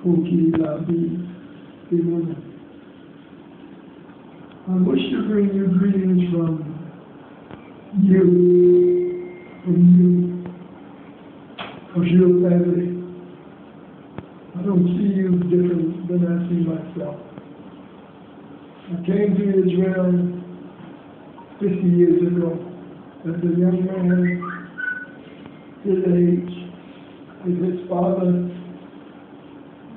pour qu'il a dit témoigner. I wish to bring you greetings from your family. I don't see you different than I see myself. I came to Israel 50 years ago as a young man, his age, with his father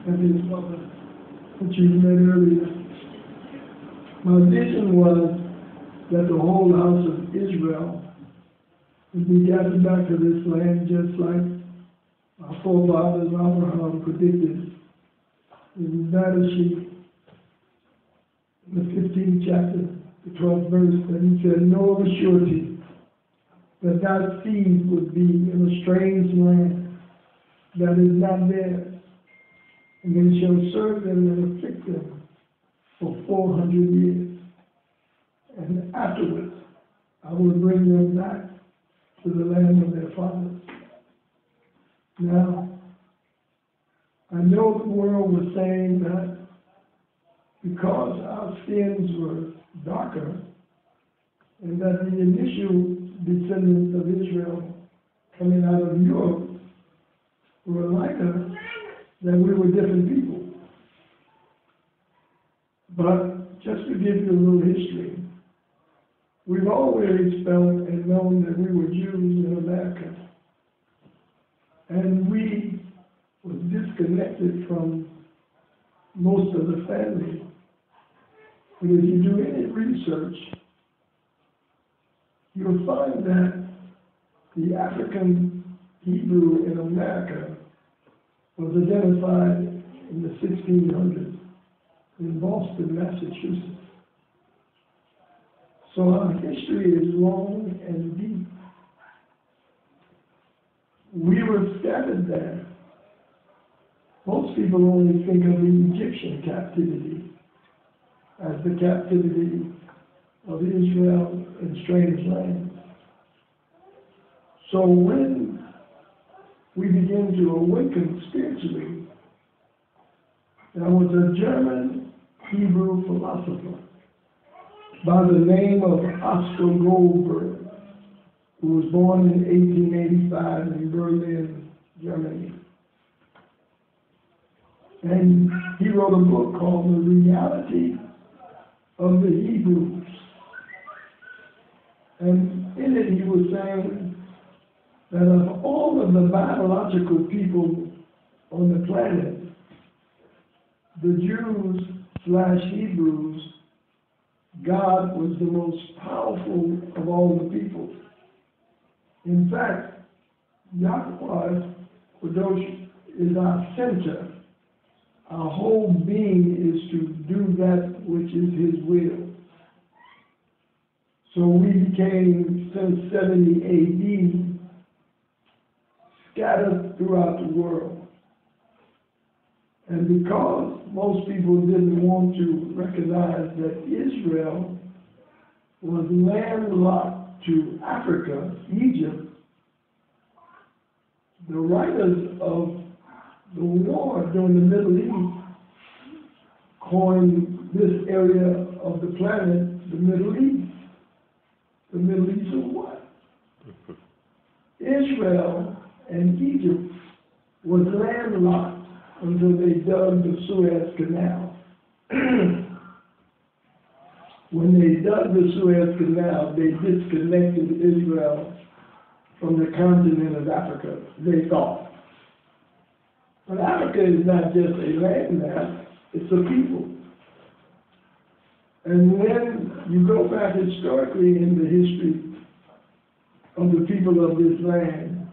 and his mother, which you met earlier. My vision was that the whole house of Israel would be gathered back to this land just like our forefathers Abraham predicted in Bereshit, in the 15th chapter, the 12th verse, that he said, know of a surety that thy seed would be in a strange land that is not theirs, and they shall serve them and afflict them for 400 years. And afterwards, I will bring them back to the land of their fathers. Now, I know the world was saying that because our skins were darker, and that the initial descendants of Israel coming out of Europe were like us, that we were different people. But just to give you a little history, we've always felt and known that we were Jews in America. And we were disconnected from most of the family. But if you do any research, you'll find that the African Hebrew in America was identified in the 1600s in Boston, Massachusetts. So our history is long and deep. We were scattered there. Most people only think of the Egyptian captivity as the captivity of Israel in strange lands. So when we begin to awaken spiritually, there was a German Hebrew philosopher by the name of Oscar Goldberg, who was born in 1885 in Berlin, Germany. And he wrote a book called The Reality of the Hebrews. And in it he was saying that of all of the biological people on the planet, the Jews/Hebrews, God was the most powerful of all the people. In fact, Yahweh Kadosh is our center. Our whole being is to do that which is his will. So we became, since 70 AD, scattered throughout the world. And because most people didn't want to recognize that Israel was landlocked to Africa, Egypt, the writers of the war during the Middle East coined this area of the planet the Middle East. The Middle East of what? Israel and Egypt was landlocked until they dug the Suez Canal. When they dug the Suez Canal, they disconnected Israel from the continent of Africa, they thought. But Africa is not just a landmass, it's a people. And when you go back historically in the history of the people of this land,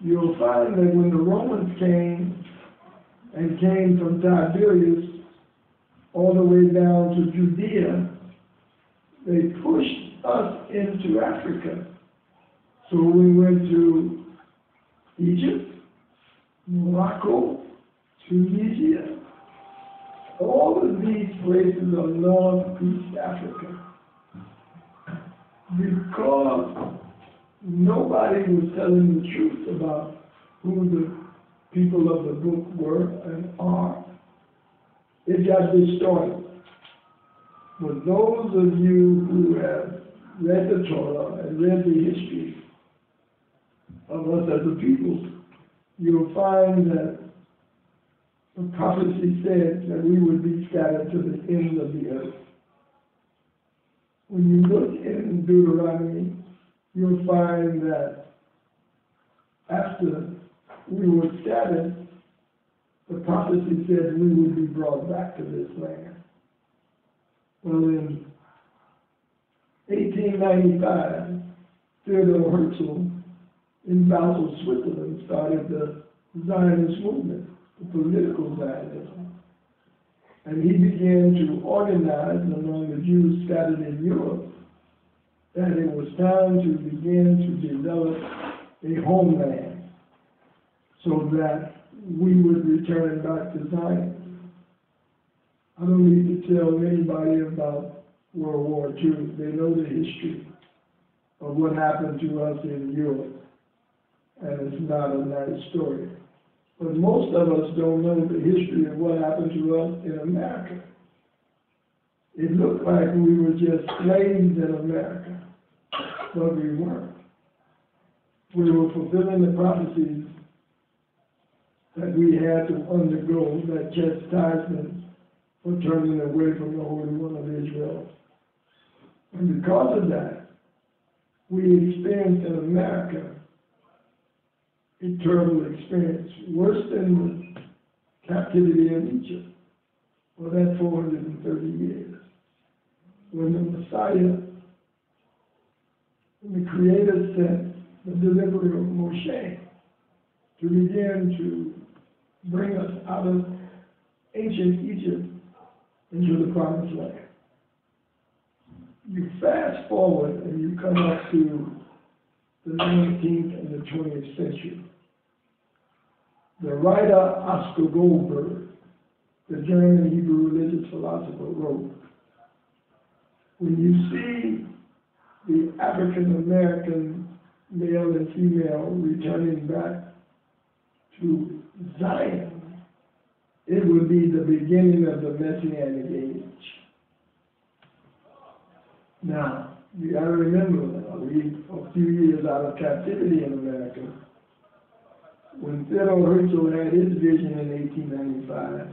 you'll find that when the Romans came from Tiberias all the way down to Judea, they pushed us into Africa. So we went to Egypt, Morocco, Tunisia. All of these places are Northeast Africa. Because nobody was telling the truth about who the people of the book were and are, it got distorted. But those of you who have read the Torah and read the history of us as a people, you'll find that the prophecy said that we would be scattered to the ends of the earth. When you look in Deuteronomy, you'll find that after we were scattered, the prophecy said we would be brought back to this land. Well, in 1895, Theodor Herzl in Basel, Switzerland, started the Zionist movement, the political Zionism. And he began to organize among the Jews scattered in Europe that it was time to begin to develop a homeland so that we would return back to Zion. I don't need to tell anybody about World War II. They know the history of what happened to us in Europe, and it's not a nice story. But most of us don't know the history of what happened to us in America. It looked like we were just slaves in America, but we weren't. We were fulfilling the prophecies that we had to undergo, that chastisement for turning away from the Holy One of Israel. And because of that, we experienced in America a terrible experience, worse than the captivity in Egypt for that 430 years. When the Messiah, when the Creator sent the deliverer of Moshe to begin to bring us out of ancient Egypt into the Promised Land. You fast forward and you come up to the 19th and the 20th century. The writer Oscar Goldberg, the German Hebrew religious philosopher, wrote, when you see the African American male and female returning back to Zion, it would be the beginning of the Messianic age. Now, you got to remember, we're a few years out of captivity in America. When Theodor Herzl had his vision in 1895,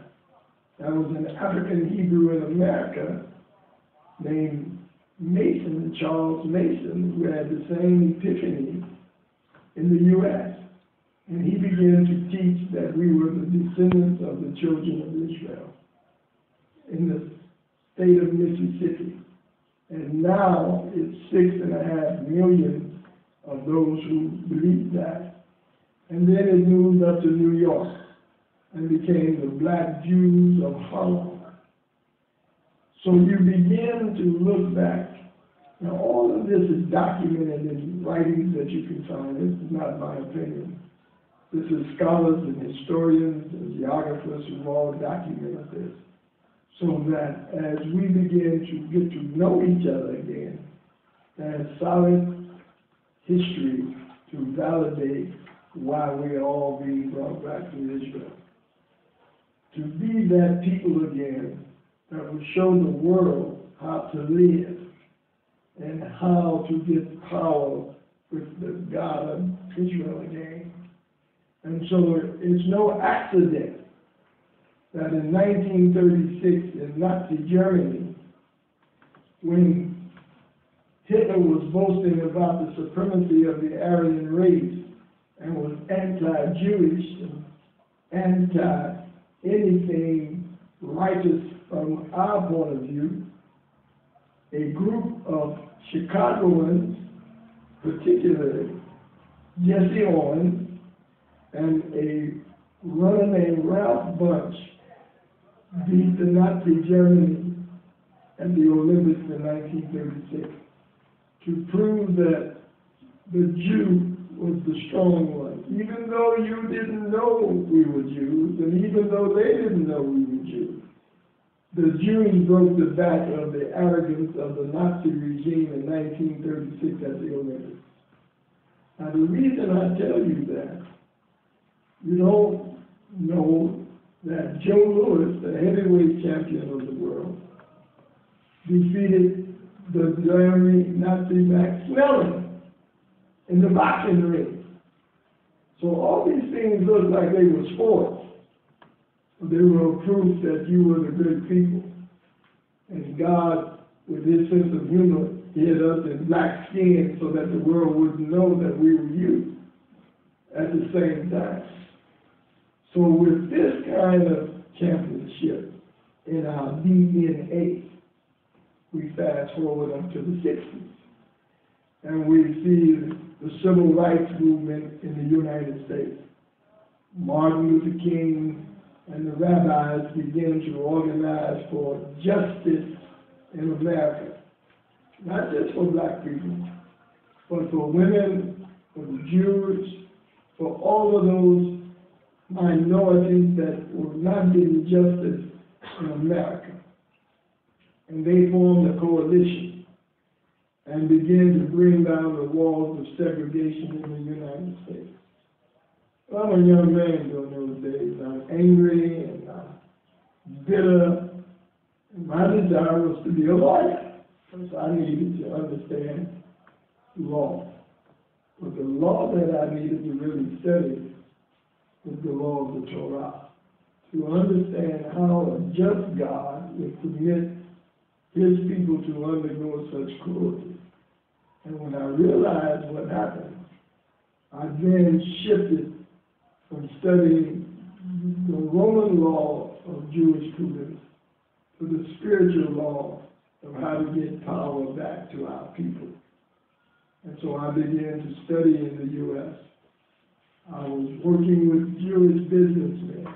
there was an African Hebrew in America named Mason, Charles Mason, who had the same epiphany in the U.S. And he began to teach that we were the descendants of the children of Israel in the state of Mississippi. And now it's 6.5 million of those who believe that. And then it moved up to New York and became the Black Jews of Harlem. So you begin to look back. Now all of this is documented in writings that you can find. This is not my opinion. This is scholars and historians and geographers who've all documented this. So that as we begin to get to know each other again, there's solid history to validate why we're all being brought back to Israel. To be that people again that will show the world how to live and how to get power with the God of Israel again. And so it's no accident that in 1936 in Nazi Germany, when Hitler was boasting about the supremacy of the Aryan race and was anti-Jewish and anti-anything righteous from our point of view, a group of Chicagoans, particularly Jesse Owens and a runner named Ralph Bunch, beat the Nazi Germany at the Olympics in 1936 to prove that the Jew was the strong one. Even though you didn't know we were Jews, and even though they didn't know we were Jews, the Jews broke the back of the arrogance of the Nazi regime in 1936 at the Olympics. Now the reason I tell you that, you don't know that Joe Louis, the heavyweight champion of the world, defeated the Jeremy Nazi Maxwell in the boxing ring. So all these things look like they were sports. They were proof that you were the good people. And God, with his sense of humor, hid us in black skin so that the world wouldn't know that we were you at the same time. So with this kind of championship in our DNA, we fast forward up to the 60s. And we see the civil rights movement in the United States. Martin Luther King and the rabbis began to organize for justice in America. Not just for black people, but for women, for the Jews, for all of those minorities that were not getting justice in America. And they formed a coalition and began to bring down the walls of segregation in the United States. Well, I'm a young man during those days. I'm angry and I'm bitter. And my desire was to be a lawyer, because I needed to understand law. But the law that I needed to really study was the law of the Torah, to understand how a just God would permit his people to undergo such cruelty. And when I realized what happened, I then shifted from studying the Roman law of Jewish prudence to the spiritual law of how to get power back to our people. And so I began to study in the U.S. I was working with Jewish businessmen.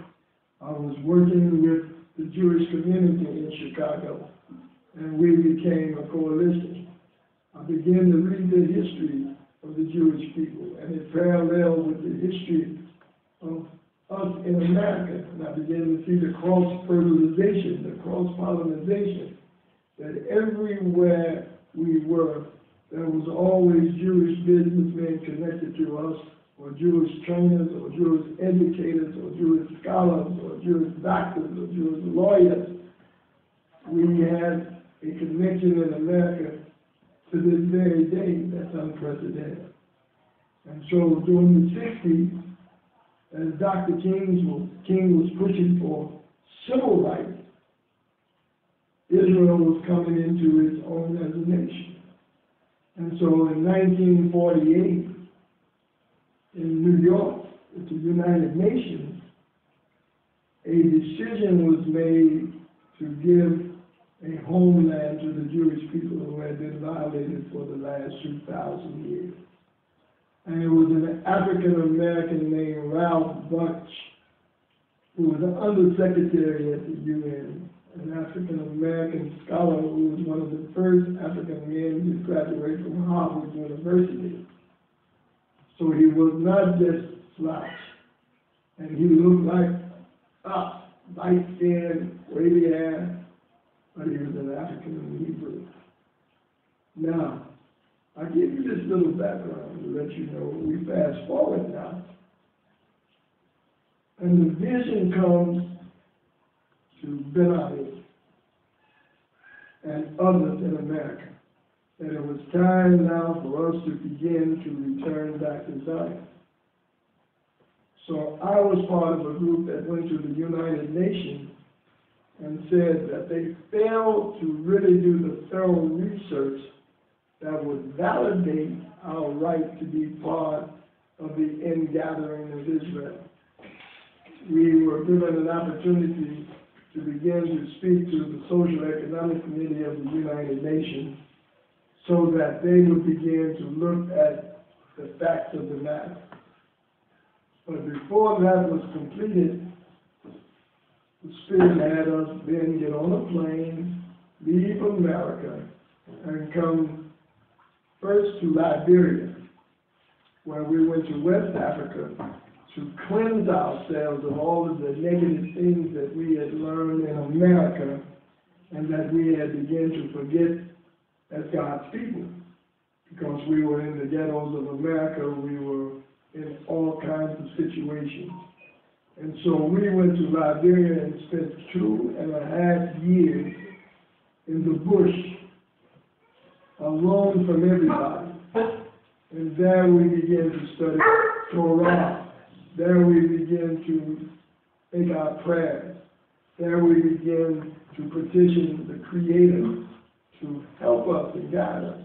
I was working with the Jewish community in Chicago, and we became a coalition. I began to read the history of the Jewish people, and it paralleled with the history of us in America. And I began to see the cross-fertilization, the cross-pollination, that everywhere we were, there was always Jewish businessmen connected to us, or Jewish trainers, or Jewish educators, or Jewish scholars, or Jewish doctors, or Jewish lawyers. We had a connection in America to this very day that's unprecedented. And so during the 60s, as Dr. King was pushing for civil rights, Israel was coming into its own as a nation. And so in 1948, in New York, at the United Nations, a decision was made to give a homeland to the Jewish people who had been violated for the last 2,000 years. And it was an African-American named Ralph Bunche, who was an undersecretary at the UN, an African-American scholar who was one of the first African men to graduate from Harvard University. So he was not just slouch, and he looked like us, light-skinned, wavy hair, but he was an African Hebrew. Now, I give you this little background to let you know we fast forward now. And the vision comes to Ben-Ami and others in America that it was time now for us to begin to return back to Zion. So I was part of a group that went to the United Nations and said that they failed to really do the thorough research that would validate our right to be part of the ingathering of Israel. We were given an opportunity to begin to speak to the Social Economic Committee of the United Nations so that they would begin to look at the facts of the matter. But before that was completed, the Spirit had us then get on a plane, leave America, and come first to Liberia, where we went to West Africa to cleanse ourselves of all of the negative things that we had learned in America and that we had begun to forget as God's people. Because we were in the ghettos of America, we were in all kinds of situations. And so we went to Liberia and spent 2.5 years in the bush, alone from everybody. And there we began to study Torah. There we began to make our prayers. There we began to petition the Creator to help us and guide us.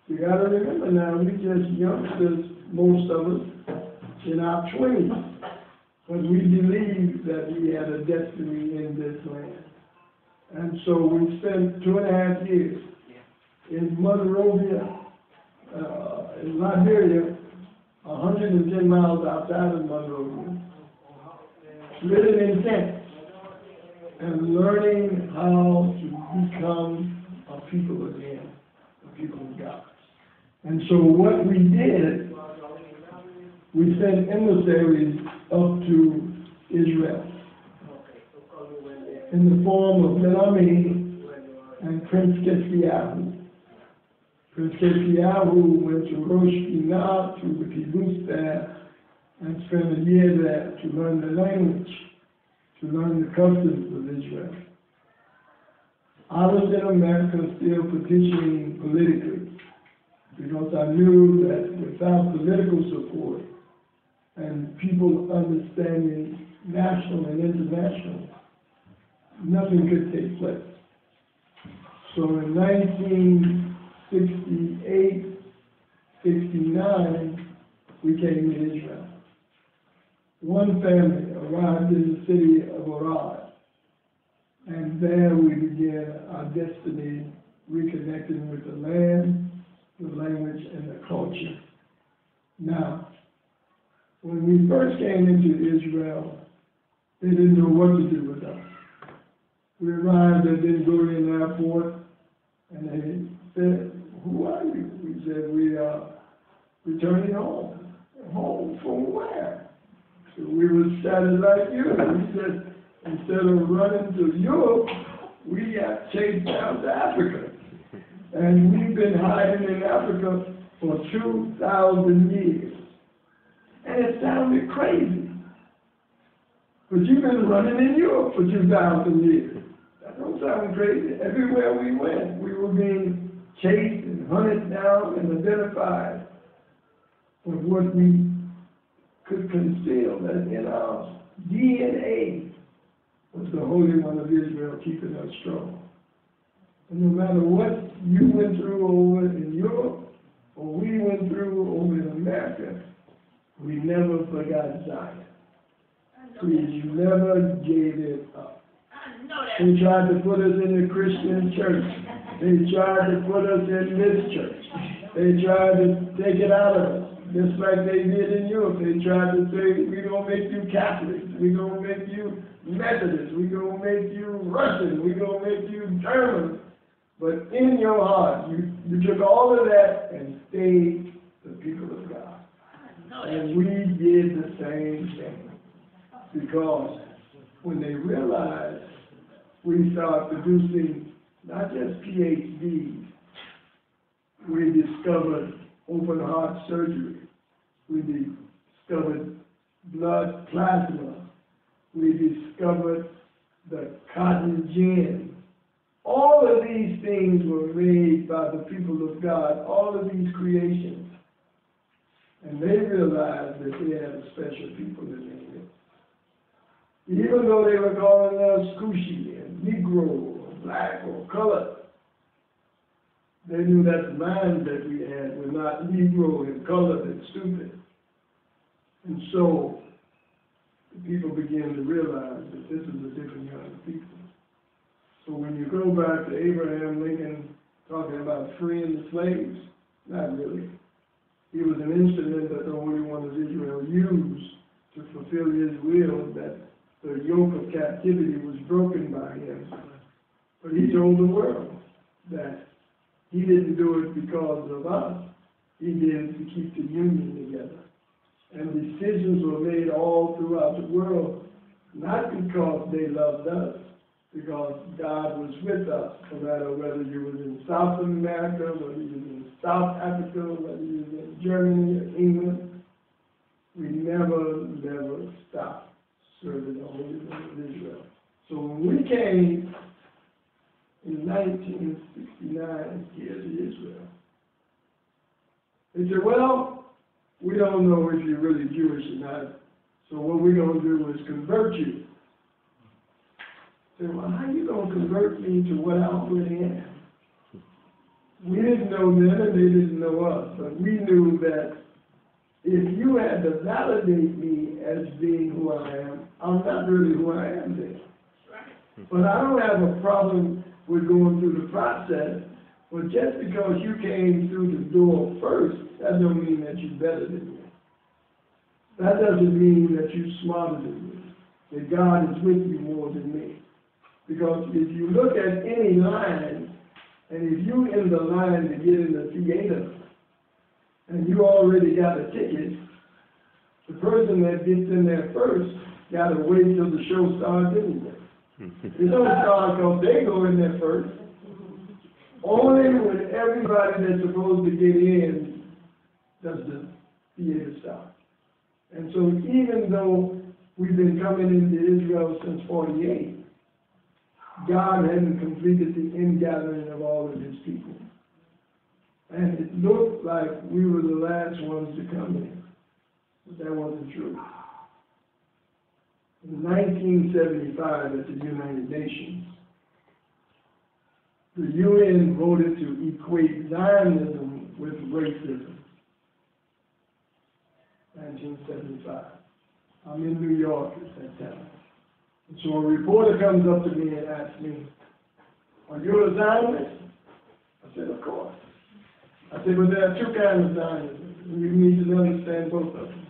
You got to remember now, we just youngsters, most of us, in our 20s, but we believed that we had a destiny in this land. And so we spent 2.5 years in Monrovia, in Liberia, 110 miles outside of Monrovia, living in tents and learning how to become a people again, a people of God. And so what we did, we sent emissaries up to Israel in the form of Benami and Prince Keskiahu. Prince Keskiahu went to Rosh Hashanah, to the kibbutz there, and spent a year there to learn the language, to learn the customs of Israel. I was in America still petitioning politically, because I knew that without political support and people understanding national and international, nothing could take place. So in 1968, 69, we came to Israel. One family arrived in the city of Arad, and there we began our destiny reconnecting with the land, the language, and the culture. Now, when we first came into Israel, they didn't know what to do with us. We arrived at Ben Gurion Airport, and they said, "Who are you?" We said, "We are returning home." "Home from where?" So we were scattered like you. We said, "Instead of running to Europe, we got chased down to Africa. And we've been hiding in Africa for 2,000 years. And it sounded crazy. But you've been running in Europe for 2,000 years. That don't sound crazy. Everywhere we went, we were being chased and hunted down and identified with what we could conceal, that in our DNA was the Holy One of Israel keeping us strong. And no matter what you went through over in Europe, or we went through over in America, we never forgot Zion. We never gave it up. They tried to put us in the Christian church. They tried to put us in this church. They tried to take it out of us, just like they did in Europe. They tried to say, we're going to make you Catholics. We're going to make you Methodists. We're going to make you Russian. We're going to make you German. But in your heart, you took all of that and stayed the people of God. And we did the same thing. Because when they realized we started producing not just PhDs, we discovered open heart surgery. We discovered blood plasma. We discovered the cotton gin. All of these things were made by the people of God, all of these creations. And they realized that they had a special people in their midst. Even though they were calling us Cushi and Negro or black or colored, they knew that the minds that we had were not Negro and colored and stupid. And so the people began to realize that this is a different kind of people. So when you go back to Abraham Lincoln talking about freeing the slaves, not really. He was an instrument that the Holy One of Israel used to fulfill his will, that the yoke of captivity was broken by him. But he told the world that he didn't do it because of us. He did it to keep the union together. And decisions were made all throughout the world, not because they loved us, because God was with us, no matter whether you was in South America, whether you was in South Africa, whether you was in Germany or England. We never stopped serving the Holy Land of Israel. So when we came in 1969 here to Israel, they said, well, we don't know if you're really Jewish or not, so what we're going to do is convert you. I said, well, how are you going to convert me to what I already am? We didn't know them and they didn't know us, but we knew that if you had to validate me as being who I am, I'm not really who I am then. But I don't have a problem with going through the process, but just because you came through the door first, that don't mean that you're better than me. That doesn't mean that you're smarter than me, that God is with you more than me. Because if you look at any line, and if you're in the line to get in the theater, and you already got a ticket, the person that gets in there first got to wait till the show starts anyway. It don't start because they go in there first. Only when everybody that's supposed to get in does the theater start. And so even though we've been coming into Israel since 48, God hadn't completed the ingathering of all of his people. And it looked like we were the last ones to come in. But that wasn't true. In 1975 at the United Nations, the UN voted to equate Zionism with racism. 1975. I'm in New York at that time. And so a reporter comes up to me and asks me, are you a Zionist? I said, of course. I said, but there are two kinds of Zionism, and you need to understand both of them.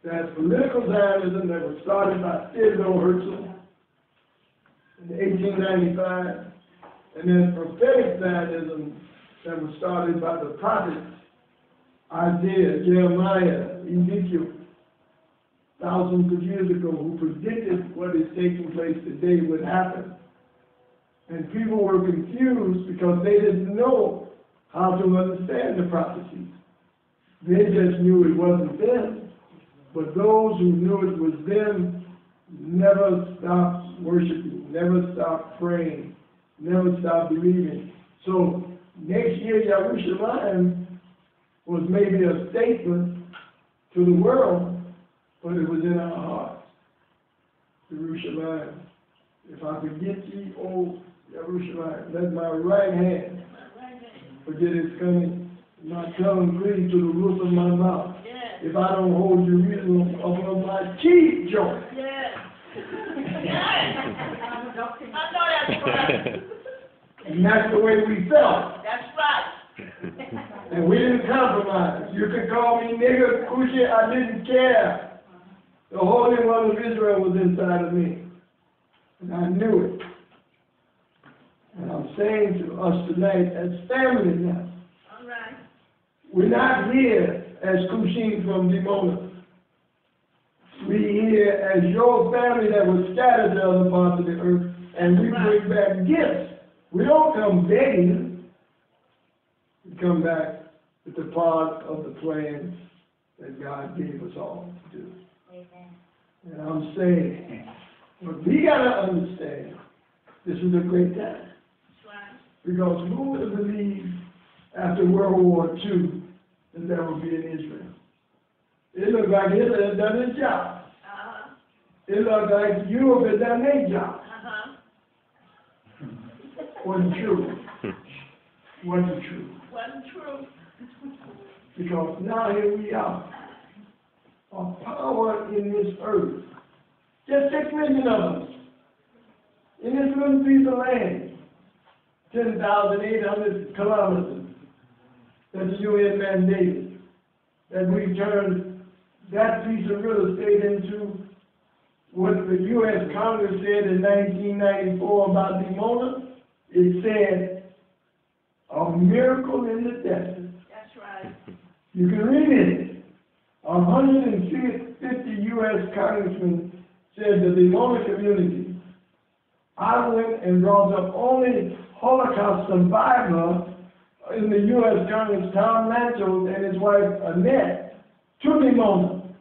There's political Zionism that was started by Theodore Herzl in 1895, and there's prophetic Zionism that was started by the prophets, Isaiah, Jeremiah, Ezekiel, thousands of years ago, who predicted what is taking place today would happen. And people were confused because they didn't know how to understand the prophecies. They just knew it wasn't them. But those who knew it was them never stopped worshiping, never stopped praying, never stopped believing. So next year, Yerushalayim was maybe a statement to the world, but it was in our hearts. Yerushalayim. If I forget ye, O Yerushalayim, let my right hand forget its coming, my tongue cleave to the roof of my mouth. Yes. If I don't hold Jerusalem above my cheek joint. Yes. I know that's right. And that's the way we felt. That's right. And we didn't compromise. You could call me nigger, cushy, I didn't care. The Holy One of Israel was inside of me. And I knew it. And I'm saying to us tonight as family now. All right. We're not here as Cushing from Dimona. We're here as your family that was scattered to other parts of the earth, and we bring back gifts. We don't come begging. We come back with the part of the plan that God gave us all to do. Amen. And I'm saying, but we got to understand, this is a great time. Because who would have believed after World War II that there would be an Israel? It looked like Hitler had done his job. It looked like Europe had done their job. Wasn't true. Wasn't true. Wasn't true. Because now here we are. A power in this earth. Just 6 million of us. In this little piece of land. 10,800 kilometers that the UN mandated, that we turned that piece of real estate into what the U.S. Congress said in 1994 about Dimona. It said, a miracle in the desert. That's right. You can read it. 150 U.S. congressmen said the Dimona community. I went and brought up only Holocaust survivor in the U.S. Congress, Tom Lantos, and his wife Annette, to Dimona.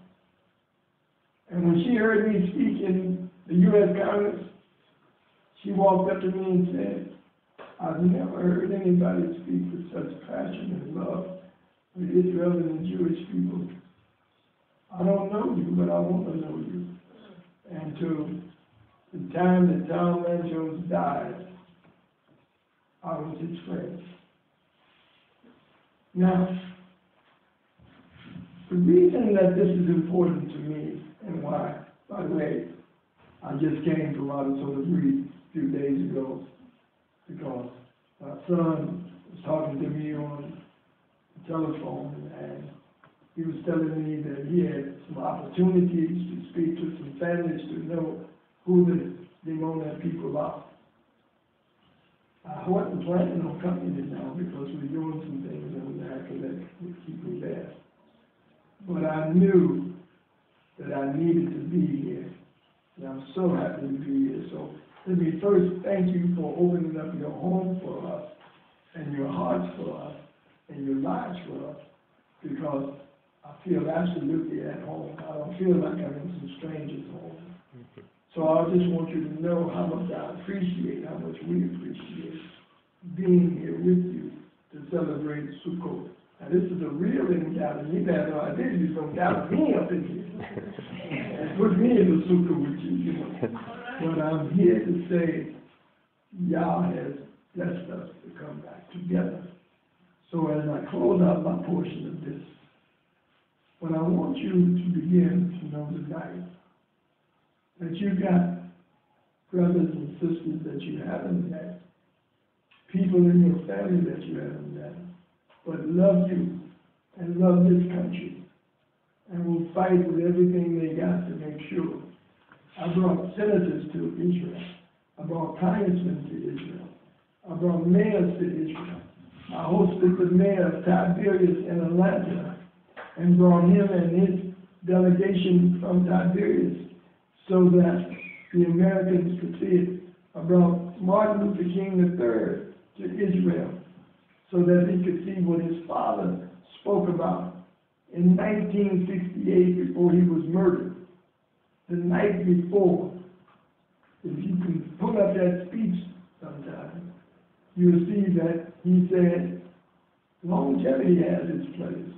And when she heard me speak in the U.S. Congress, she walked up to me and said, I've never heard anybody speak with such passion and love for Israel and the Jewish people. I don't know you, but I want to know you. And to the time that Tom Jones died, I was his friend. Now, the reason that this is important to me and why, by the way, I just came from out of Solar Breeze a few days ago because my son was talking to me on the telephone and he was telling me that he had some opportunities to speak to some families to know who the Limona people are. I wasn't planning on coming in now because we're doing some things in America that would keep me there. But I knew that I needed to be here. And I'm so happy to be here. So let me first thank you for opening up your home for us and your hearts for us and your lives for us, because I feel absolutely at home. I don't feel like I'm in some stranger's home. So I just want you to know how much I appreciate, how much we appreciate being here with you to celebrate Sukkot. Now this is a real gathering. You had no idea you was going to gather me up in here and put me in the Sukkot with you, But I'm here to say Yah has blessed us to come back together. So as I close out my portion of this, what I want you to begin to know tonight, that you've got brothers and sisters that you haven't met, people in your family that you haven't met, but love you and love this country and will fight with everything they got to make sure. I brought senators to Israel. I brought congressmen to Israel. I brought mayors to Israel. I hosted the mayor of Tiberias in Atlanta and brought him and his delegation from Tiberias so that the Americans could see it. I brought Martin Luther King III to Israel so that he could see what his father spoke about in 1968 before he was murdered. The night before, if you can pull up that speech sometime, you'll see that he said, longevity has its place,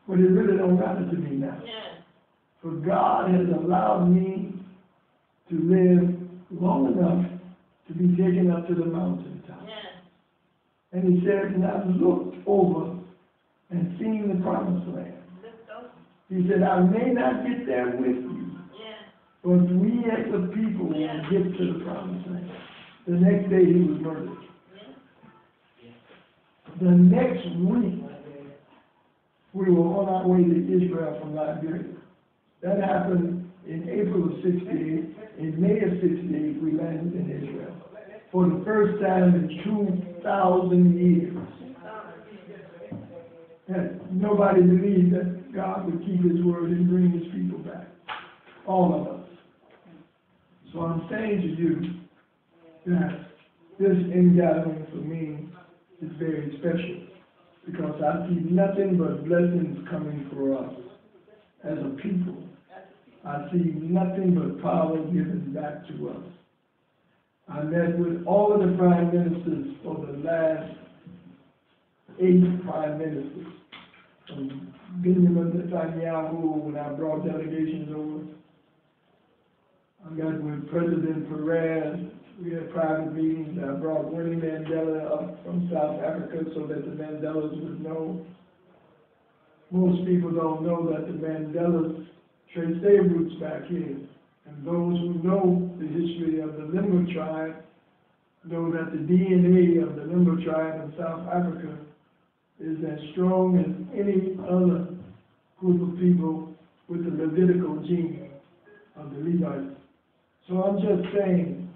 but it really don't matter to me now. For God has allowed me to live long enough to be taken up to the mountaintop. And he said, and I've looked over and seen the promised land. He said, I may not get there with you, but we as a people will get to the promised land. The next day he was murdered. The next week, we were on our way to Israel from Liberia. That happened in April of 68. In May of 68, we landed in Israel for the first time in 2,000 years. And nobody believed that God would keep his word and bring his people back. All of us. So I'm saying to you that this ingathering for me is very special because I see nothing but blessings coming for us as a people. I see nothing but power given back to us. I met with all of the prime ministers for the last 8 prime ministers. From Benjamin Netanyahu, when I brought delegations over. I got with President Perez. We had private meetings. I brought Winnie Mandela up from South Africa so that the Mandelas would know. Most people don't know that the Mandelas trace their roots back here. And those who know the history of the Limba tribe know that the DNA of the Limba tribe in South Africa is as strong as any other group of people with the Levitical gene of the Levites. So I'm just saying,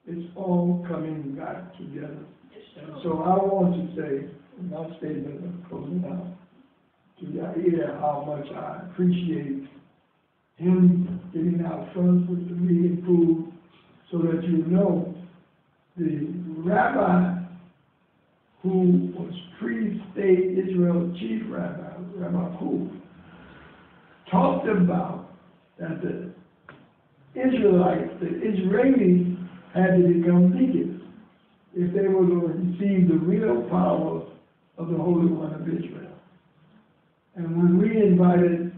it's all coming back together. And so I want to say, in my statement of closing out, to Yair how much I appreciate him getting out front with the meeting food so that you know the rabbi who was pre-state Israel chief rabbi, Rabbi Hu, talked about that the Israelites, the Israelis, had to become deacons if they were going to receive the real power of the Holy One of Israel. And when we invited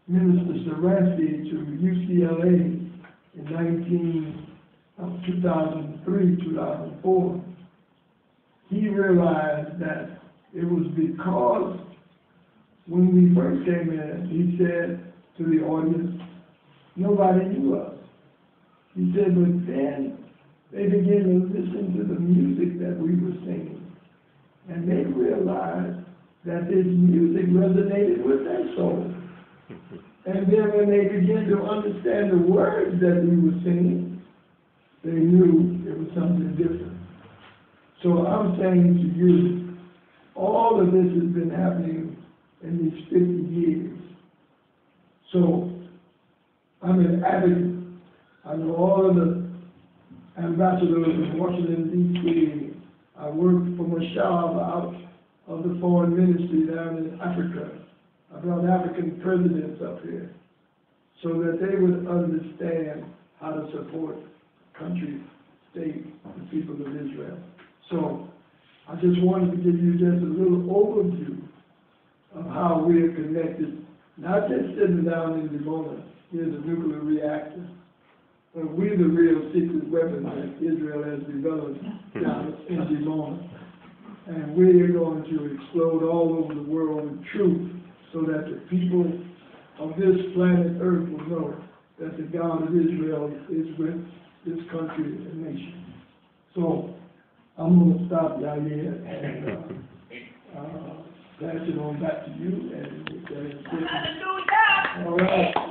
Minister Saransky to UCLA in 2003, 2004, he realized that it was because when we first came in, he said to the audience, nobody knew us. He said, but then they began to listen to the music that we were singing. And they realized that this music resonated with their soul. And then when they began to understand the words that we were singing, they knew it was something different. So I'm saying to you, all of this has been happening in these 50 years. So I'm an advocate. I know all of the ambassadors in Washington, D.C. I worked for Mashab out of the foreign ministry down in Africa. I brought African presidents up here so that they would understand how to support country, state, the people of Israel. So I just wanted to give you just a little overview of how we are connected, not just sitting down in Dimona, here's a nuclear reactor, but we're the real secret weapon that Israel has developed down in Dimona. And we're going to explode all over the world with truth so that the people of this planet Earth will know that the God of Israel is with this country and nation. So I'm going to stop right here and pass it on back to you. And all right.